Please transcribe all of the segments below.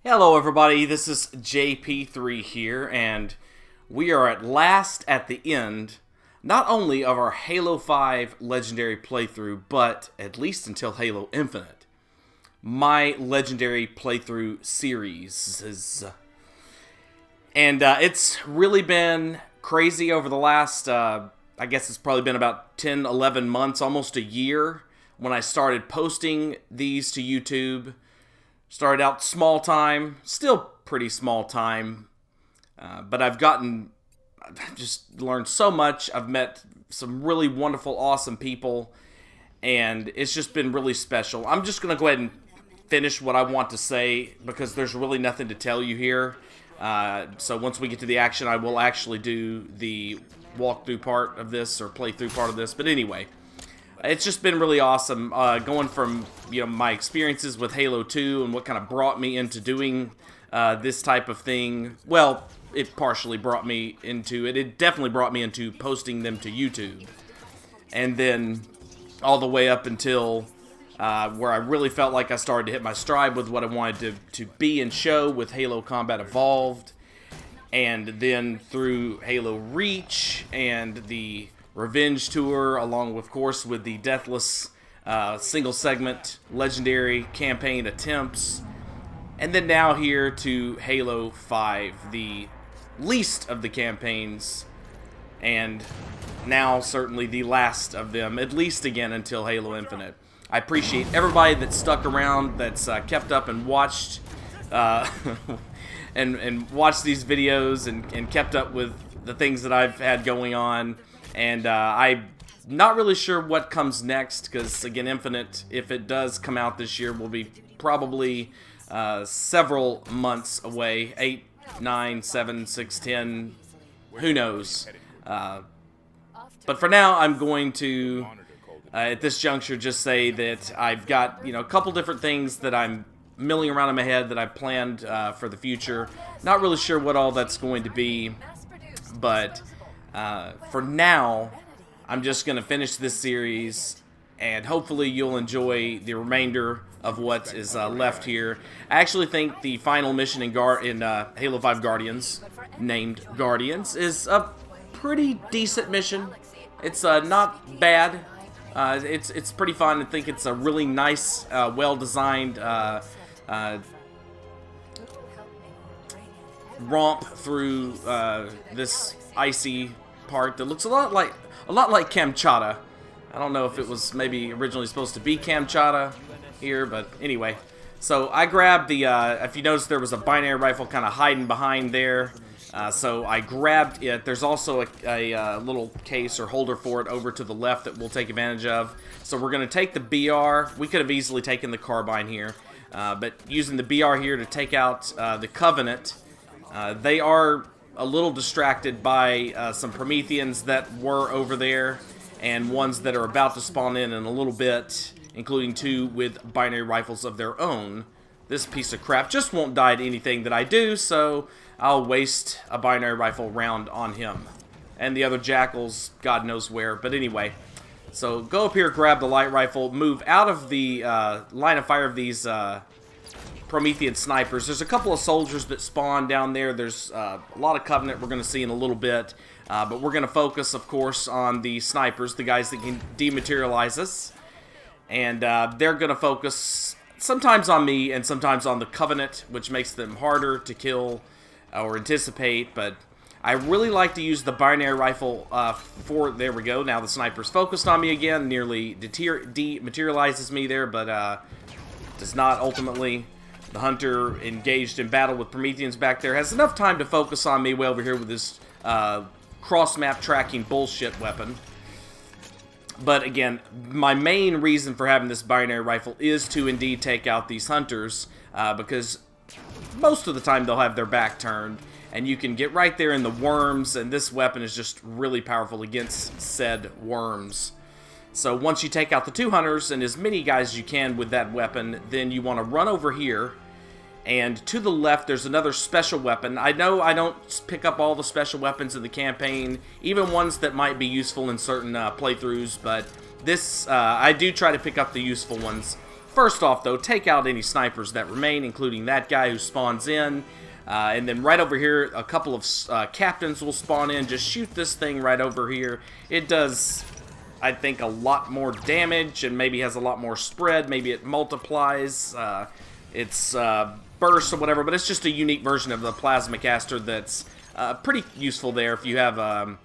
Hello everybody, this is JP3 here, and we are at last at the end, not only of our Halo 5 Legendary playthrough, but at least until Halo Infinite. My Legendary playthrough series. And it's really been crazy over the last, I guess it's probably been about 10, 11 months, almost a year, when I started posting these to YouTube. Started out small time, still pretty small time, but I've just learned so much. I've met some really wonderful, awesome people, and it's just been really special. I'm just going to go ahead and finish what I want to say, because there's really nothing to tell you here. So once we get to the action, I will actually do the walkthrough part of this, or playthrough part of this, but anyway. It's just been really awesome, going from, my experiences with Halo 2 and what kind of brought me into doing this type of thing. Well, it partially brought me into it. It definitely brought me into posting them to YouTube. And then all the way up until where I really felt like I started to hit my stride with what I wanted to be and show with Halo Combat Evolved. And then through Halo Reach and the Revenge Tour, along with, of course, with the Deathless single segment Legendary campaign attempts, and then now here to Halo 5, the least of the campaigns, and now certainly the last of them, at least again until Halo Infinite. I appreciate everybody that stuck around, that's kept up and watched and watched these videos and kept up with the things that I've had going on. And I'm not really sure what comes next, because, again, Infinite, if it does come out this year, will be probably several months away. 8, 9, 7, 6, 10, who knows. But for now, I'm going to, at this juncture, just say that I've got, a couple different things that I'm milling around in my head that I've planned for the future. Not really sure what all that's going to be, but for now, I'm just going to finish this series, and hopefully you'll enjoy the remainder of what is left here. I actually think the final mission in Halo 5 Guardians, named Guardians, is a pretty decent mission. It's not bad. It's pretty fun. I think it's a really nice, well-designed romp through this icy part that looks a lot like Kamchatka. I don't know if it was maybe originally supposed to be Kamchatka here, but anyway. So I grabbed the, if you notice, there was a binary rifle kind of hiding behind there. So I grabbed it. There's also a little case or holder for it over to the left that we'll take advantage of. So we're going to take the BR. We could have easily taken the carbine here, but using the BR here to take out the Covenant, they are a little distracted by some Prometheans that were over there, and ones that are about to spawn in a little bit. including 2 with binary rifles of their own. This piece of crap just won't die to anything that I do, so I'll waste a binary rifle round on him. And the other jackals, God knows where. But anyway, so go up here, grab the light rifle, move out of the line of fire of these Promethean snipers. There's a couple of soldiers that spawn down there. There's a lot of Covenant we're going to see in a little bit. But we're going to focus, of course, on the snipers, the guys that can dematerialize us. And they're going to focus sometimes on me and sometimes on the Covenant, which makes them harder to kill or anticipate. But I really like to use the binary rifle for... There we go. Now the sniper's focused on me again. Nearly dematerializes me there, but does not ultimately. The hunter engaged in battle with Prometheans back there has enough time to focus on me way over here with this cross-map tracking bullshit weapon. But again, my main reason for having this binary rifle is to indeed take out these hunters, because most of the time they'll have their back turned, and you can get right there in the worms, and this weapon is just really powerful against said worms. So once you take out the 2 hunters and as many guys as you can with that weapon, then you want to run over here. And to the left, there's another special weapon. I know I don't pick up all the special weapons in the campaign, even ones that might be useful in certain playthroughs, but this, I do try to pick up the useful ones. First off, though, take out any snipers that remain, including that guy who spawns in. And then right over here, a couple of captains will spawn in. Just shoot this thing right over here. It does, I think, a lot more damage and maybe has a lot more spread. Maybe it multiplies its burst or whatever, but it's just a unique version of the plasma caster that's pretty useful there if you have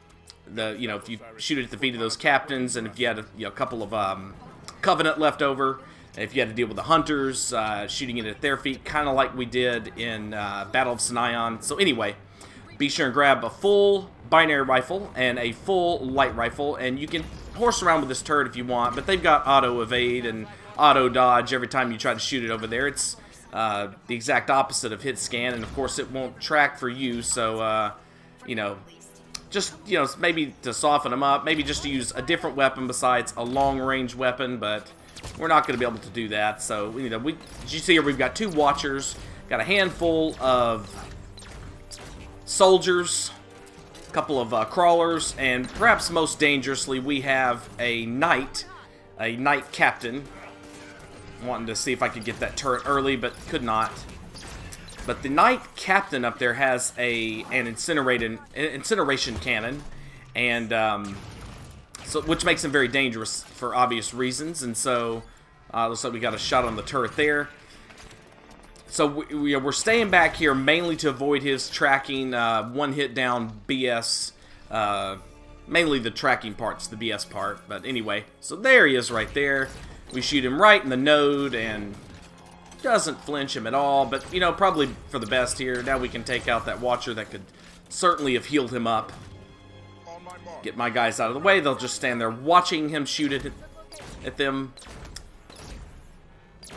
if you shoot it at the feet of those captains, and if you had a couple of Covenant left over, if you had to deal with the hunters, shooting it at their feet, kind of like we did in Battle of Sinion. So anyway, be sure and grab a full binary rifle and a full light rifle, and you can horse around with this turret if you want, but they've got auto evade and auto dodge every time you try to shoot it over there. It's the exact opposite of hit scan, and of course it won't track for you, so just maybe to soften them up, maybe just to use a different weapon besides a long range weapon, but we're not going to be able to do that. So as you see here, we've got 2 watchers, got a handful of soldiers, a couple of crawlers, and perhaps most dangerously, we have a knight captain. Wanting to see if I could get that turret early, but could not. But the knight captain up there has an incineration cannon, and so which makes him very dangerous for obvious reasons. And so looks like we got a shot on the turret there. So we're staying back here mainly to avoid his tracking one hit down BS. Mainly the tracking part's the BS part, but anyway. So there he is right there. We shoot him right in the node, and doesn't flinch him at all, but, probably for the best here. Now we can take out that watcher that could certainly have healed him up. Get my guys out of the way. They'll just stand there watching him shoot it at them.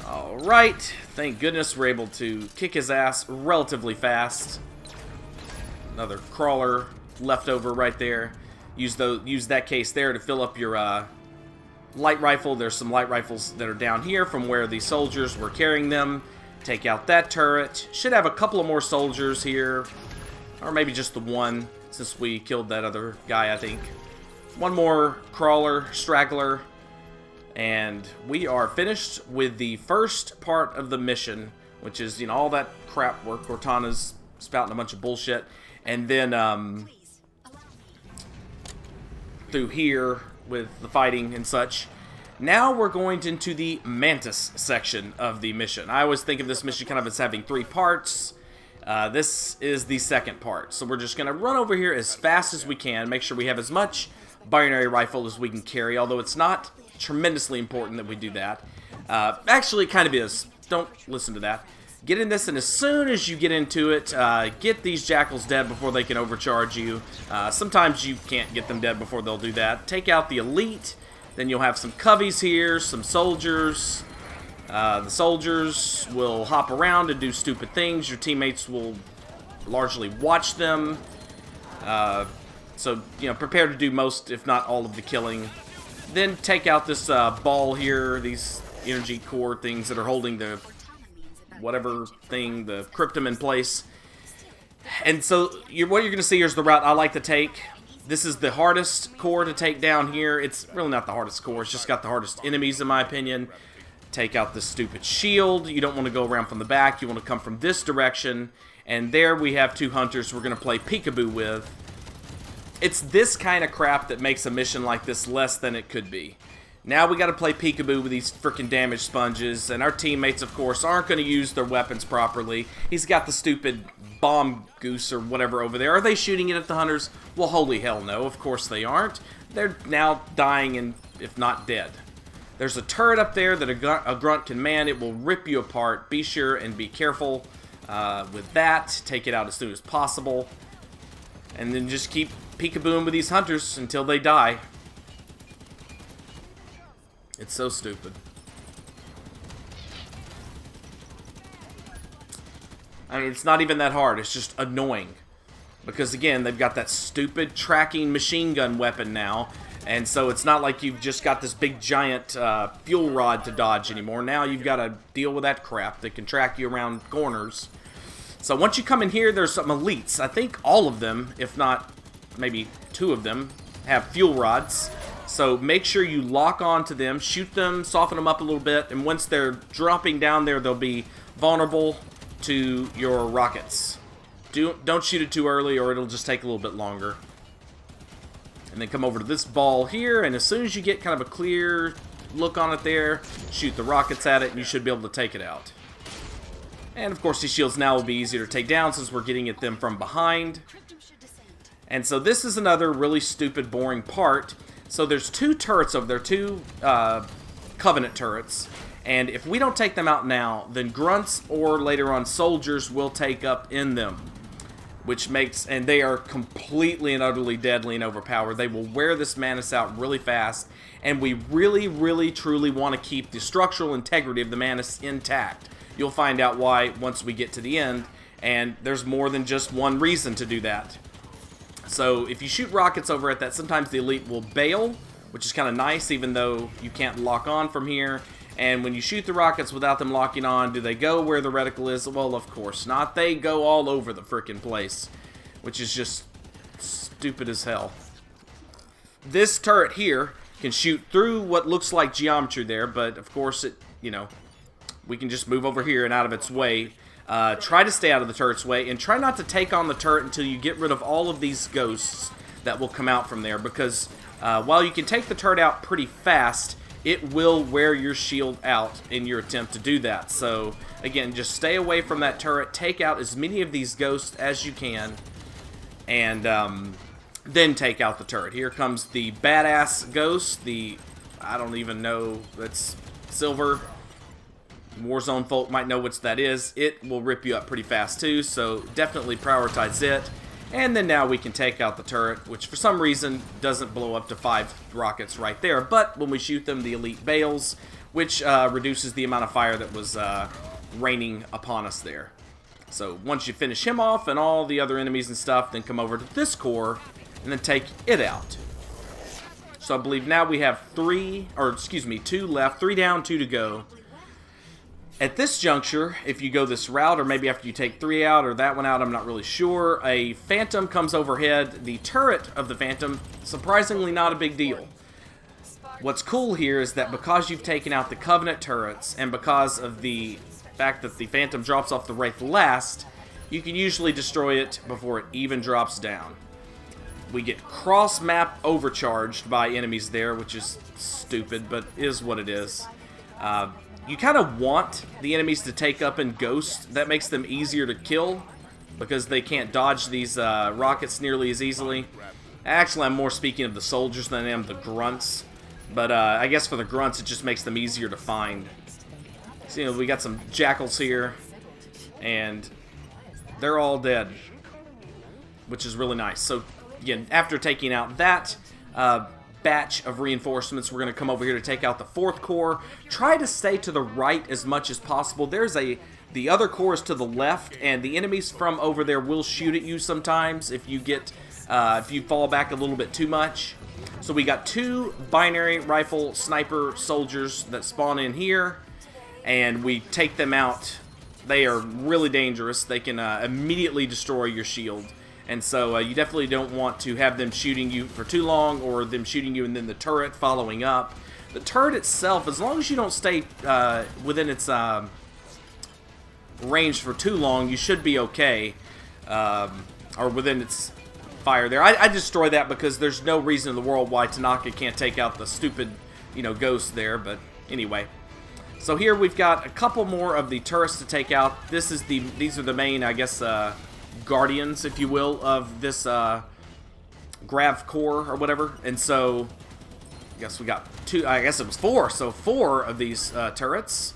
Alright. Thank goodness we're able to kick his ass relatively fast. Another crawler left over right there. Use that case there to fill up your light rifle. There's some light rifles that are down here from where the soldiers were carrying them. Take out that turret. Should have a couple of more soldiers here, or maybe just the one, since we killed that other guy, I think. One more crawler, straggler, and we are finished with the first part of the mission, which is, all that crap where Cortana's spouting a bunch of bullshit, and then through here with the fighting and such. Now we're going into the Mantis section of the mission. I always think of this mission kind of as having 3 parts. This is the second part. So we're just going to run over here as fast as we can, make sure we have as much binary rifle as we can carry, although it's not tremendously important that we do that. Actually, it kind of is. Don't listen to that. Get in this, and as soon as you get into it, get these jackals dead before they can overcharge you. Sometimes you can't get them dead before they'll do that. Take out the elite, then you'll have some coveys here, some soldiers. The soldiers will hop around and do stupid things. Your teammates will largely watch them. So, prepare to do most, if not all, of the killing. Then take out this ball here, these energy core things that are holding the whatever thing, the cryptum in place. And so what you're going to see here is the route I like to take. This is the hardest core to take down here. It's really not the hardest core. It's just got the hardest enemies, in my opinion. Take out this stupid shield. You don't want to go around from the back. You want to come from this direction. And there we have 2 hunters we're going to play peekaboo with. It's this kind of crap that makes a mission like this less than it could be. Now we got to play peekaboo with these freaking damage sponges, and our teammates, of course, aren't going to use their weapons properly. He's got the stupid bomb goose or whatever over there. Are they shooting it at the hunters? Well, holy hell no, of course they aren't. They're now dying, and if not dead. There's a turret up there that a grunt can man. It will rip you apart. Be sure and be careful with that. Take it out as soon as possible. And then just keep peekabooing with these hunters until they die. It's so stupid. I mean, it's not even that hard. It's just annoying. Because, again, they've got that stupid tracking machine gun weapon now. And so it's not like you've just got this big giant fuel rod to dodge anymore. Now you've got to deal with that crap that can track you around corners. So once you come in here, there's some elites. I think all of them, if not maybe 2 of them, have fuel rods. So make sure you lock on to them, shoot them, soften them up a little bit, and once they're dropping down there, they'll be vulnerable to your rockets. Don't shoot it too early or it'll just take a little bit longer. And then come over to this ball here, and as soon as you get kind of a clear look on it there, shoot the rockets at it, and you should be able to take it out. And of course these shields now will be easier to take down since we're getting at them from behind. And so this is another really stupid, boring part. So there's 2 turrets over there, 2 Covenant turrets. And if we don't take them out now, then grunts or later on soldiers will take up in them. Which makes, and they are completely and utterly deadly and overpowered. They will wear this Mantis out really fast. And we really, really, truly want to keep the structural integrity of the Mantis intact. You'll find out why once we get to the end. And there's more than just one reason to do that. So if you shoot rockets over at that, sometimes the elite will bail, which is kind of nice, even though you can't lock on from here. And when you shoot the rockets without them locking on, do they go where the reticle is? Well, of course not. They go all over the frickin' place, which is just stupid as hell. This turret here can shoot through what looks like geometry there, but of course it, we can just move over here and out of its way. Try to stay out of the turret's way, and try not to take on the turret until you get rid of all of these ghosts that will come out from there, because while you can take the turret out pretty fast, it will wear your shield out in your attempt to do that. So, again, just stay away from that turret, take out as many of these ghosts as you can, and then take out the turret. Here comes the badass ghost, I don't even know, that's silver. Warzone folk might know what that is. It will rip you up pretty fast too, so definitely prioritize it. And then now we can take out the turret, which for some reason doesn't blow up to 5 rockets right there. But when we shoot them, the elite bails, which reduces the amount of fire that was raining upon us there. So once you finish him off and all the other enemies and stuff, then come over to this core and then take it out. So I believe now we have 2 left, 3 down, 2 to go. At this juncture, if you go this route, or maybe after you take 3 out, or that one out, I'm not really sure, a Phantom comes overhead. The turret of the Phantom, surprisingly not a big deal. What's cool here is that because you've taken out the Covenant turrets, and because of the fact that the Phantom drops off the Wraith last, you can usually destroy it before it even drops down. We get cross-map overcharged by enemies there, which is stupid, but is what it is. You kind of want the enemies to take up in ghosts. That makes them easier to kill because they can't dodge these rockets nearly as easily. Actually, I'm more speaking of the soldiers than I am the grunts. But I guess for the grunts, it just makes them easier to find. So, we got some jackals here, and they're all dead, which is really nice. So, again, after taking out that batch of reinforcements, we're going to come over here to take out the 4th core. Try to stay to the right as much as possible. The other core is to the left, and the enemies from over there will shoot at you sometimes if you fall back a little bit too much. So we got 2 binary rifle sniper soldiers that spawn in here, and we take them out. They are really dangerous. They can immediately destroy your shield. And so you definitely don't want to have them shooting you for too long, or them shooting you and then the turret following up. The turret itself, as long as you don't stay within its range for too long, you should be okay. Or within its fire there. I destroy that because there's no reason in the world why Tanaka can't take out the stupid, ghost there. But anyway. So here we've got a couple more of the turrets to take out. These are the main, I guess, guardians, if you will, of this grav core or whatever. And so, I guess we got 2, I guess it was 4. So 4 of these turrets.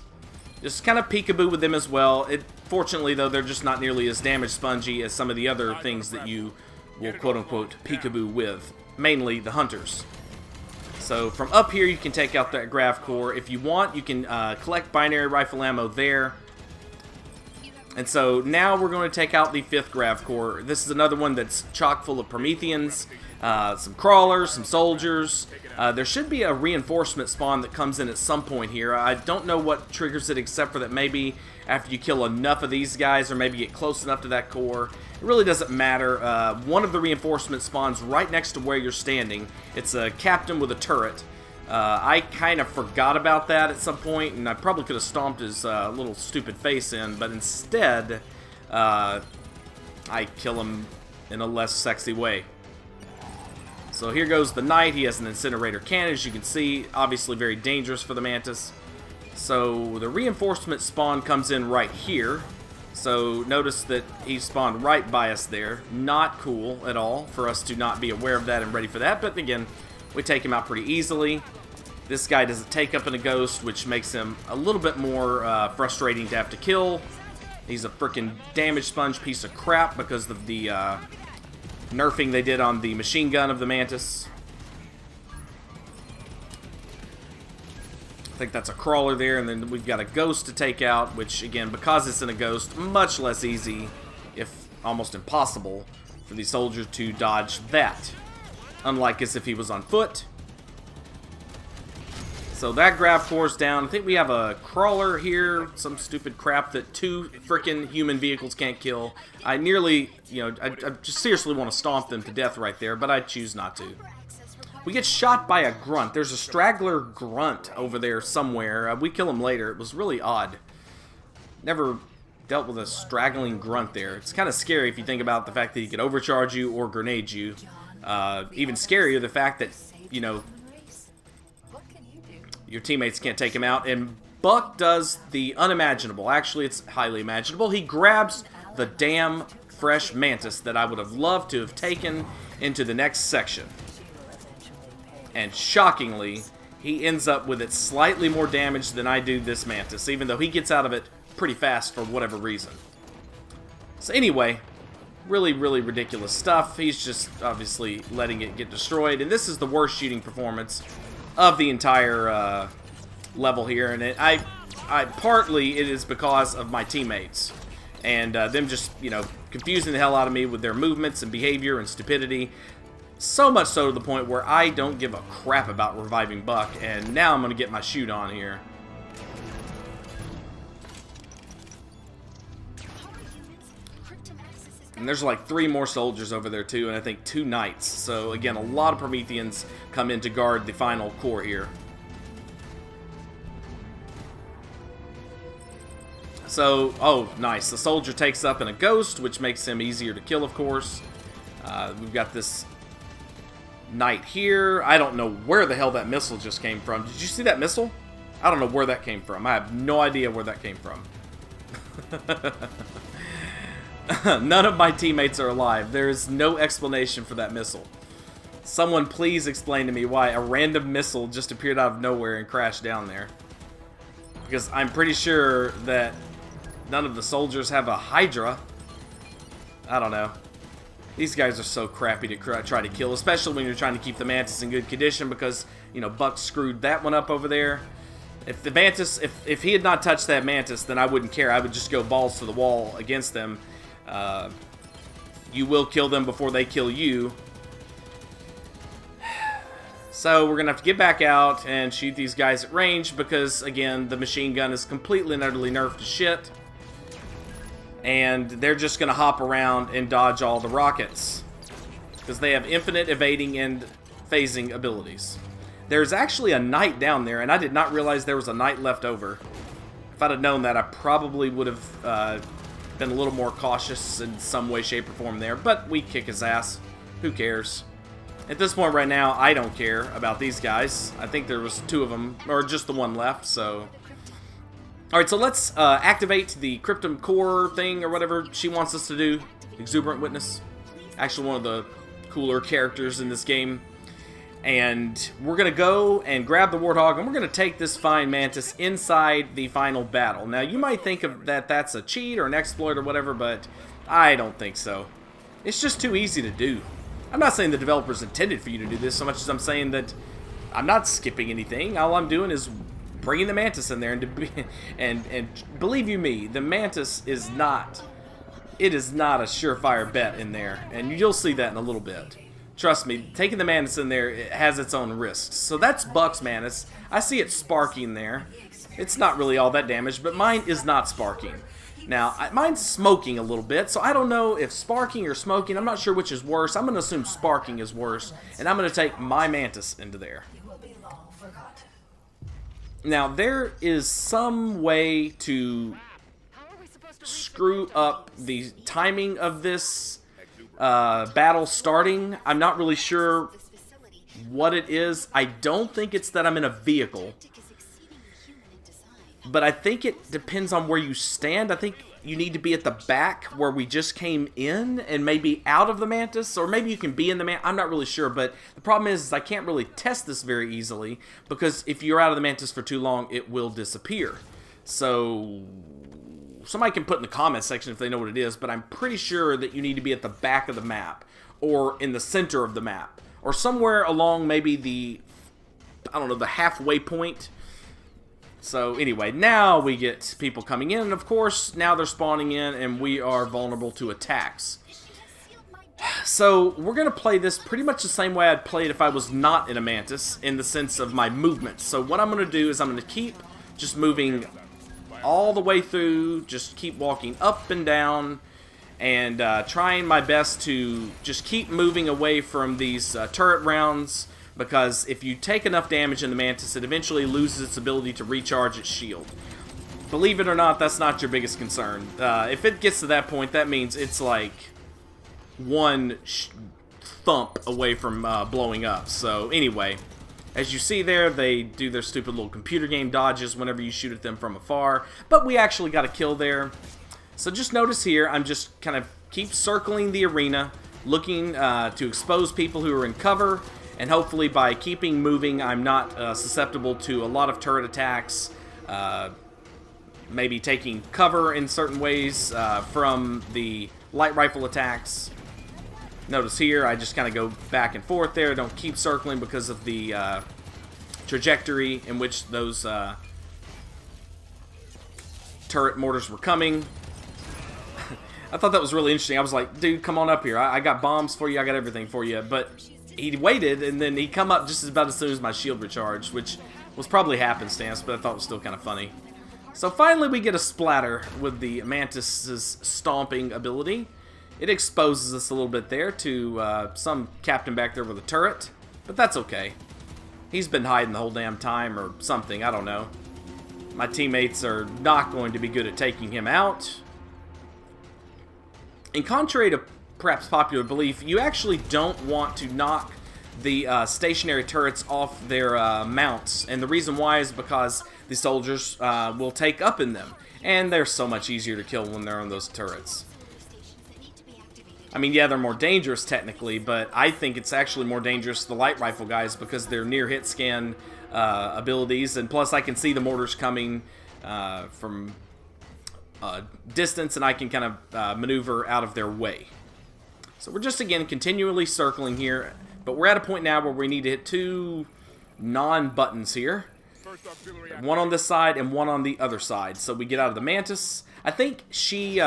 Just kind of peekaboo with them as well. Fortunately, though, they're just not nearly as damage spongy as some of the other things that you will quote-unquote peekaboo with. Mainly the hunters. So from up here, you can take out that grav core. If you want, you can collect binary rifle ammo there. And so now we're going to take out the 5th grav core. This is another one that's chock full of Prometheans, some crawlers, some soldiers. There should be a reinforcement spawn that comes in at some point here. I don't know what triggers it, except for that maybe after you kill enough of these guys, or maybe get close enough to that core. It really doesn't matter. One of the reinforcements spawns right next to where you're standing. It's a captain with a turret. I kind of forgot about that at some point, and I probably could have stomped his little stupid face in, but instead, I kill him in a less sexy way. So here goes the Knight. He has an incinerator cannon, as you can see. Obviously very dangerous for the Mantis. So the reinforcement spawn comes in right here. So notice that he spawned right by us there. Not cool at all for us to not be aware of that and ready for that. But again, we take him out pretty easily. This guy doesn't take up in a ghost, which makes him a little bit more frustrating to have to kill. He's a freaking damage sponge piece of crap because of the nerfing they did on the machine gun of the Mantis. I think that's a crawler there, and then we've got a ghost to take out, which again, because it's in a ghost, much less easy, if almost impossible, for the soldier to dodge that. Unlike as if he was on foot. So that grav core's down. I think we have a crawler here, some stupid crap that 2 frickin' human vehicles can't kill. I nearly, I just seriously want to stomp them to death right there, but I choose not to. We get shot by a grunt. There's a straggler grunt over there somewhere. We kill him later. It was really odd. Never dealt with a straggling grunt there. It's kind of scary if you think about the fact that he could overcharge you or grenade you. Even scarier, the fact that, your teammates can't take him out. And Buck does the unimaginable. Actually, it's highly imaginable. He grabs the damn fresh Mantis that I would have loved to have taken into the next section. And shockingly, he ends up with it slightly more damage than I do this Mantis, even though he gets out of it pretty fast for whatever reason. So anyway, really, really ridiculous stuff. He's just obviously letting it get destroyed, and this is the worst shooting performance of the entire level here. And I partly it is because of my teammates and them just confusing the hell out of me with their movements and behavior and stupidity. So much so to the point where I don't give a crap about reviving Buck, and now I'm going to get my shoot on here. And there's like 3 more soldiers over there too, and I think 2 knights. So again, a lot of Prometheans come in to guard the final core here. So, oh, nice. The soldier takes up in a ghost, which makes him easier to kill, of course. We've got this knight here. I don't know where the hell that missile just came from. Did you see that missile? I don't know where that came from. I have no idea where that came from. None of my teammates are alive. There is no explanation for that missile. Someone please explain to me why a random missile just appeared out of nowhere and crashed down there. Because I'm pretty sure that none of the soldiers have a Hydra. I don't know. These guys are so crappy to try to kill, especially when you're trying to keep the Mantis in good condition because, Buck screwed that one up over there. If the Mantis, if he had not touched that Mantis, then I wouldn't care. I would just go balls to the wall against them. You will kill them before they kill you. So we're going to have to get back out and shoot these guys at range because, again, the machine gun is completely and utterly nerfed to shit. And they're just going to hop around and dodge all the rockets because they have infinite evading and phasing abilities. There's actually a knight down there, and I did not realize there was a knight left over. If I'd have known that, I probably would have been a little more cautious in some way, shape, or form there. But we kick his ass. Who cares? At this point right now, I don't care about these guys. I think there was 2 of them, or just the one left, so... Alright, so let's activate the Cryptum Core thing, or whatever she wants us to do. Exuberant Witness. Actually one of the cooler characters in this game. And we're going to go and grab the Warthog, and we're going to take this fine Mantis inside the final battle. Now, you might think of that's a cheat or an exploit or whatever, but I don't think so. It's just too easy to do. I'm not saying the developers intended for you to do this so much as I'm saying that I'm not skipping anything. All I'm doing is bringing the Mantis in there, and believe you me, the Mantis is not, it is not a surefire bet in there, and you'll see that in a little bit. Trust me, taking the Mantis in there, it has its own risks. So that's Buck's Mantis. I see it sparking there. It's not really all that damaged, but mine is not sparking. Now, mine's smoking a little bit, so I don't know if sparking or smoking. I'm not sure which is worse. I'm going to assume sparking is worse, and I'm going to take my Mantis into there. Now, there is some way to screw up the timing of this battle starting. I'm not really sure what it is. I don't think it's that I'm in a vehicle. But I think it depends on where you stand. I think you need to be at the back where we just came in and maybe out of the Mantis. Or maybe you can be in the Mantis. I'm not really sure. But the problem is I can't really test this very easily. Because if you're out of the Mantis for too long, it will disappear. So somebody can put in the comments section if they know what it is. But I'm pretty sure that you need to be at the back of the map. Or in the center of the map. Or somewhere along maybe the, I don't know, the halfway point. So anyway, now we get people coming in, and of course, now they're spawning in, and we are vulnerable to attacks. So we're going to play this pretty much the same way I'd play it if I was not in a Mantis, in the sense of my movement. So what I'm going to do is I'm going to keep just moving all the way through, just keep walking up and down, and trying my best to just keep moving away from these turret rounds. Because if you take enough damage in the Mantis, it eventually loses its ability to recharge its shield. Believe it or not, that's not your biggest concern. If it gets to that point, that means it's like one thump away from blowing up. So anyway, as you see there, they do their stupid little computer game dodges whenever you shoot at them from afar. But we actually got a kill there. So just notice here, I'm just kind of keep circling the arena, looking to expose people who are in cover. And hopefully by keeping moving, I'm not susceptible to a lot of turret attacks. Maybe taking cover in certain ways from the light rifle attacks. Notice here, I just kind of go back and forth there. Don't keep circling because of the trajectory in which those turret mortars were coming. I thought that was really interesting. I was like, dude, come on up here. I got bombs for you. I got everything for you. But he waited, and then he come up just about as soon as my shield recharged, which was probably happenstance, but I thought it was still kind of funny. So finally we get a splatter with the Mantis's stomping ability. It exposes us a little bit there to some captain back there with a turret, but that's okay. He's been hiding the whole damn time or something, I don't know. My teammates are not going to be good at taking him out. And contrary to perhaps popular belief, you actually don't want to knock the stationary turrets off their mounts. And the reason why is because the soldiers will take up in them. And they're so much easier to kill when they're on those turrets. I mean, yeah, they're more dangerous technically, but I think it's actually more dangerous to the light rifle guys because they're near hit scan abilities. And plus I can see the mortars coming from distance, and I can kind of maneuver out of their way. So we're just, again, continually circling here, but we're at a point now where we need to hit 2 non-buttons here. One on this side and one on the other side. So we get out of the Mantis. I think she,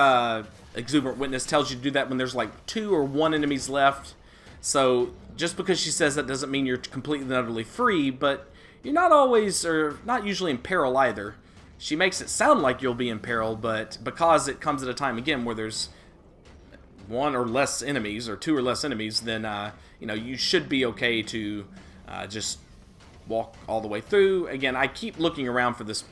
Exuberant Witness, tells you to do that when there's like 2 or 1 enemies left. So just because she says that doesn't mean you're completely and utterly free, but you're not always, or not usually in peril either. She makes it sound like you'll be in peril, but because it comes at a time, again, where there's one or less enemies, or two or less enemies, then, you know, you should be okay to just walk all the way through. Again, I keep looking around for this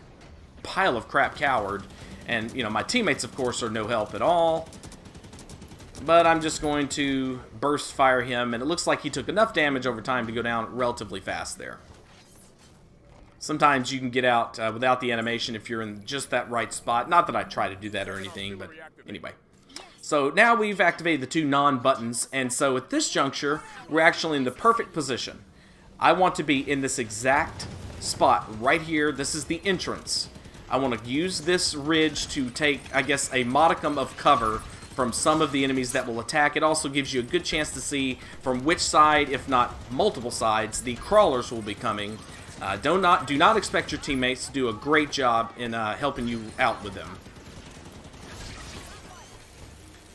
pile of crap coward, and, you know, my teammates, of course, are no help at all. But I'm just going to burst fire him, and it looks like he took enough damage over time to go down relatively fast there. Sometimes you can get out without the animation if you're in just that right spot. Not that I try to do that or anything, but anyway. So now we've activated the two non-buttons, and so at this juncture, we're actually in the perfect position. I want to be in this exact spot right here. This is the entrance. I want to use this ridge to take, I guess, a modicum of cover from some of the enemies that will attack. It also gives you a good chance to see from which side, if not multiple sides, the crawlers will be coming. Do not expect your teammates to do a great job in helping you out with them.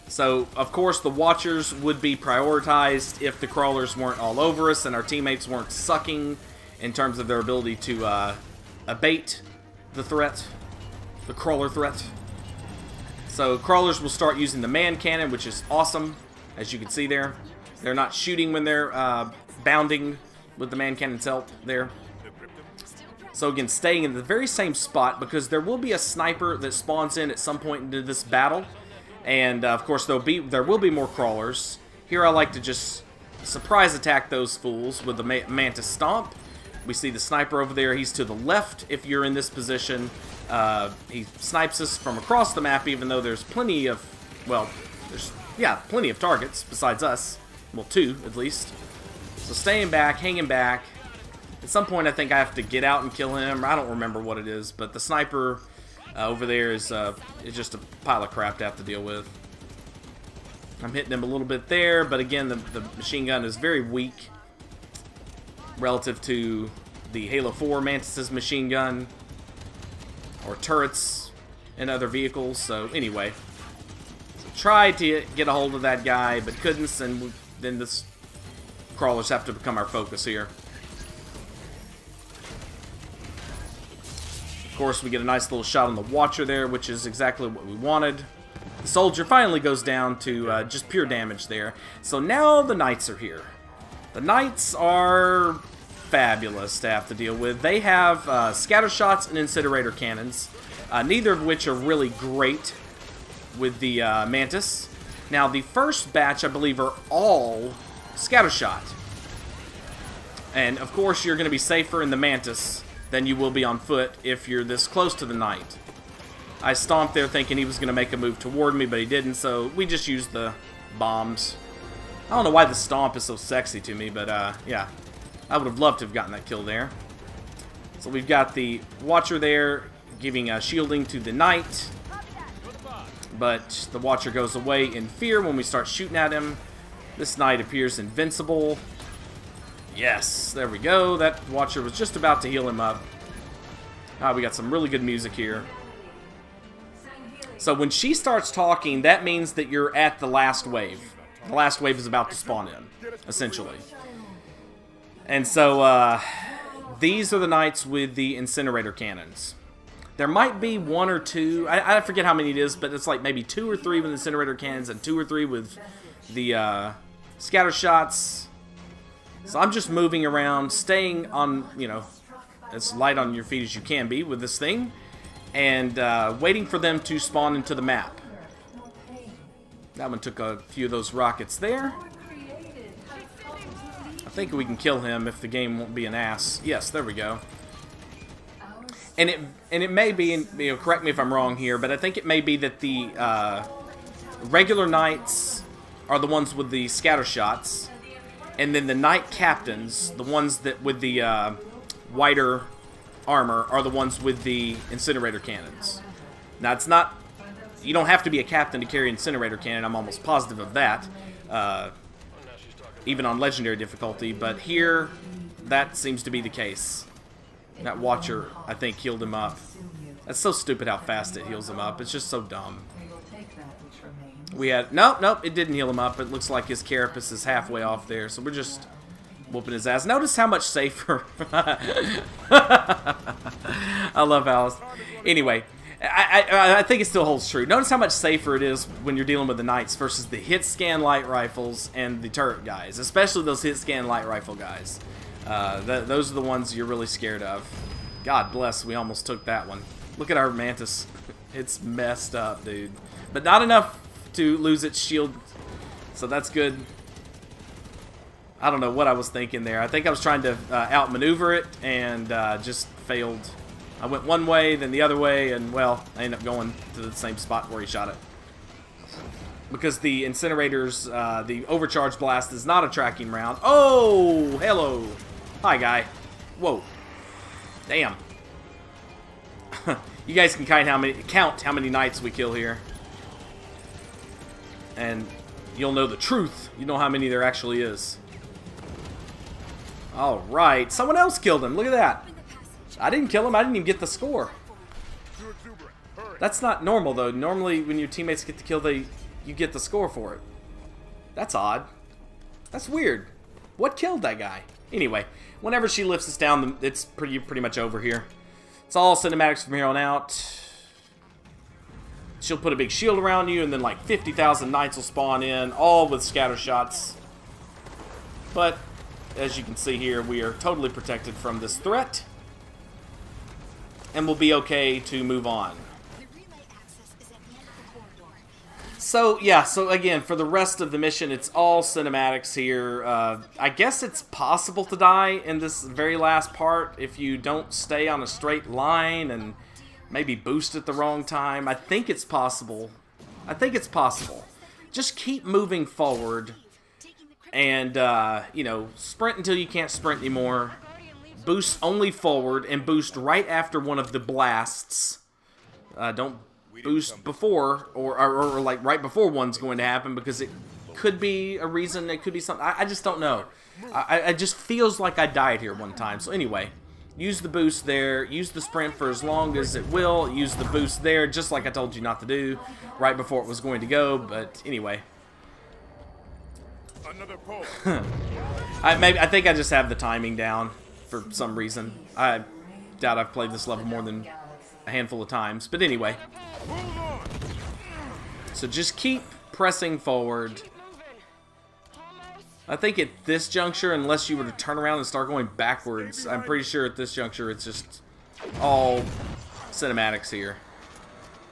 So, of course, the Watchers would be prioritized if the crawlers weren't all over us and our teammates weren't sucking in terms of their ability to abate the threat, the crawler threat. So, crawlers will start using the man cannon, which is awesome, as you can see there. They're not shooting when they're bounding with the man cannon's help there. So again, staying in the very same spot, because there will be a sniper that spawns in at some point into this battle. And, of course, there will be more crawlers. Here I like to just surprise attack those fools with the Mantis Stomp. We see the sniper over there. He's to the left if you're in this position. He snipes us from across the map, even though there's plenty of, well, plenty of targets besides us. Well, two, at least. So staying back, hanging back. At some point, I think I have to get out and kill him. I don't remember what it is, but the sniper over there is just a pile of crap to have to deal with. I'm hitting him a little bit there, but again, the machine gun is very weak relative to the Halo 4 Mantis' machine gun or turrets and other vehicles. So anyway, tried to get a hold of that guy, but couldn't, and then this crawlers have to become our focus here. Of course, we get a nice little shot on the Watcher there, which is exactly what we wanted. The Soldier finally goes down to just pure damage there. So now the Knights are here. The Knights are fabulous to have to deal with. They have scatter shots and incinerator cannons, neither of which are really great with the Mantis. Now, the first batch, I believe, are all scatter shot. And, of course, you're going to be safer in the Mantis than you will be on foot if you're this close to the Knight. I stomped there thinking he was going to make a move toward me, but he didn't, so we just used the bombs. I don't know why the stomp is so sexy to me, but yeah. I would have loved to have gotten that kill there. So we've got the Watcher there giving shielding to the Knight. But the Watcher goes away in fear when we start shooting at him. This Knight appears invincible. Yes, there we go. That Watcher was just about to heal him up. We got some really good music here. So when she starts talking, that means that you're at the last wave. The last wave is about to spawn in, essentially. And so these are the Knights with the incinerator cannons. There might be one or two, I forget how many it is, but it's like maybe 2 or 3 with incinerator cannons and 2 or 3 with the scatter shots. So I'm just moving around, staying on, you know, as light on your feet as you can be with this thing, and waiting for them to spawn into the map. That one took a few of those rockets there. I think we can kill him if the game won't be an ass. Yes, there we go. And it may be, you know, correct me if I'm wrong here, but I think it may be that the regular Knights are the ones with the scatter shots, and then the Knight Captains, the ones that with the whiter armor, are the ones with the incinerator cannons. Now, it's not, you don't have to be a captain to carry incinerator cannon. I'm almost positive of that, even on legendary difficulty. But here, that seems to be the case. That Watcher, I think, healed him up. That's so stupid how fast it heals him up. It's just so dumb. We had... Nope, it didn't heal him up. It looks like his carapace is halfway off there, so we're just whooping his ass. Notice how much safer... I love Alice. Anyway, I think it still holds true. Notice how much safer it is when you're dealing with the knights versus the hit scan light rifles and the turret guys, especially those hit scan light rifle guys. Those are the ones you're really scared of. God bless, we almost took that one. Look at our Mantis. It's messed up, dude. But not enough to lose its shield, so that's good. I don't know what I was thinking there. I think I was trying to outmaneuver it and just failed. I went one way, then the other way, and, well, I ended up going to the same spot where he shot it. Because the Incinerators, the Overcharge Blast is not a tracking round. Oh, hello. Hi, guy. Whoa. Damn. You guys can count how many knights we kill here. And you'll know the truth. You know how many there actually is. Alright. Someone else killed him. Look at that. I didn't kill him. I didn't even get the score. That's not normal, though. Normally, when your teammates get the kill, you get the score for it. That's odd. That's weird. What killed that guy? Anyway, whenever she lifts us down, it's pretty much over here. It's all cinematics from here on out. She'll put a big shield around you, and then like 50,000 knights will spawn in, all with scatter shots. But, as you can see here, we are totally protected from this threat. And we'll be okay to move on. So, yeah, so again, for the rest of the mission, it's all cinematics here. I guess it's possible to die in this very last part if you don't stay on a straight line and maybe boost at the wrong time. I think it's possible. I think it's possible. Just keep moving forward and, you know, sprint until you can't sprint anymore. Boost only forward and boost right after one of the blasts. Don't boost before or like right before one's going to happen, because it could be a reason, it could be something. I just don't know. I just feels like I died here one time. So anyway, use the boost there. Use the sprint for as long as it will. Use the boost there, just like I told you not to do right before it was going to go. But anyway. Another pole. I think I just have the timing down for some reason. I doubt I've played this level more than a handful of times. But anyway. So just keep pressing forward. I think at this juncture, unless you were to turn around and start going backwards, I'm pretty sure at this juncture it's just all cinematics here.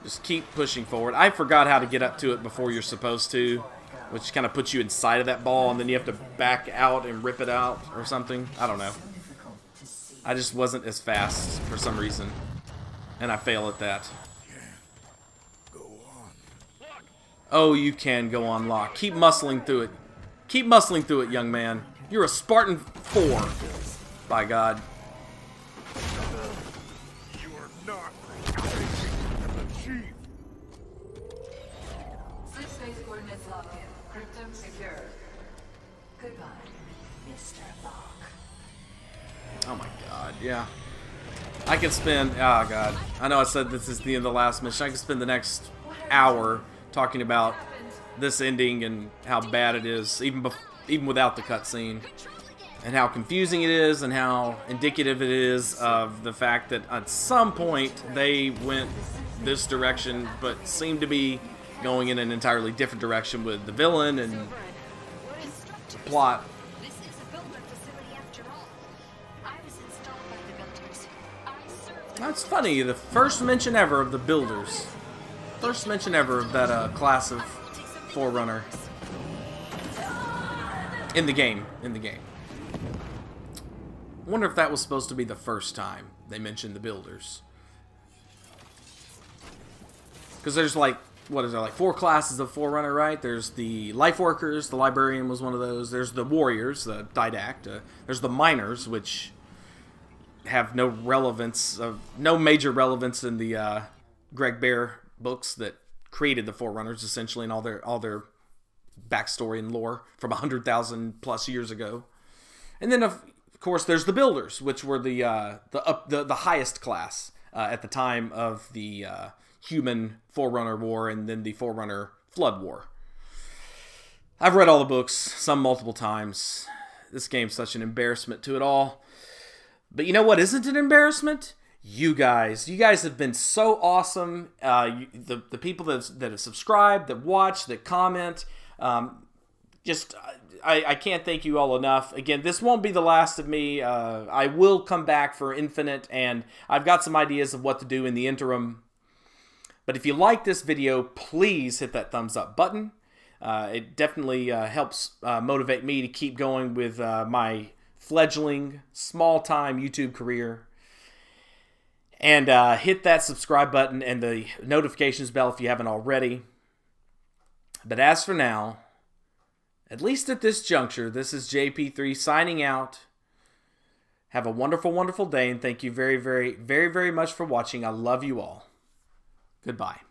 Just keep pushing forward. I forgot how to get up to it before you're supposed to, which kind of puts you inside of that ball, and then you have to back out and rip it out or something. I don't know. I just wasn't as fast for some reason, and I fail at that. Oh, you can go on lock. Keep muscling through it. Keep muscling through it, young man. You're a Spartan 4. By God. You are not achieved. Space coordinates locked in. Cryptum secure. Goodbye, Mr. Locke. Oh my God, yeah. I could spend, oh God. I know I said this is the end of the last mission. I could spend the next hour talking about this ending and how bad it is, even without the cutscene, and how confusing it is, and how indicative it is of the fact that at some point they went this direction, but seemed to be going in an entirely different direction with the villain and the plot. This is a builder facility after all. I was installed by the builders. I served them. That's funny, the first mention ever of the builders. First mention ever of that class of Forerunner. In the game. Wonder if that was supposed to be the first time they mentioned the builders. Because there's like, what is there, like 4 classes of Forerunner, right? There's the Life Workers, the Librarian was one of those. There's the Warriors, the Didact. There's the Miners, which have no relevance, no major relevance in the Greg Bear books that created the Forerunners, essentially, and all their backstory and lore from 100,000 plus years ago. And then, of course, there's the Builders, which were the highest class at the time of the Human Forerunner War, and then the Forerunner Flood War. I've read all the books, some multiple times. This game's such an embarrassment to it all. But you know what isn't an embarrassment? You guys. You guys have been so awesome. The people that have subscribed, that watch, that comment. I can't thank you all enough. Again, this won't be the last of me. I will come back for Infinite, and I've got some ideas of what to do in the interim. But if you like this video, please hit that thumbs up button. It definitely helps motivate me to keep going with my fledgling, small-time YouTube career. And hit that subscribe button and the notifications bell if you haven't already. But as for now, at least at this juncture, this is JP3 signing out. Have a wonderful, wonderful day, and thank you very, very, very, very much for watching. I love you all. Goodbye.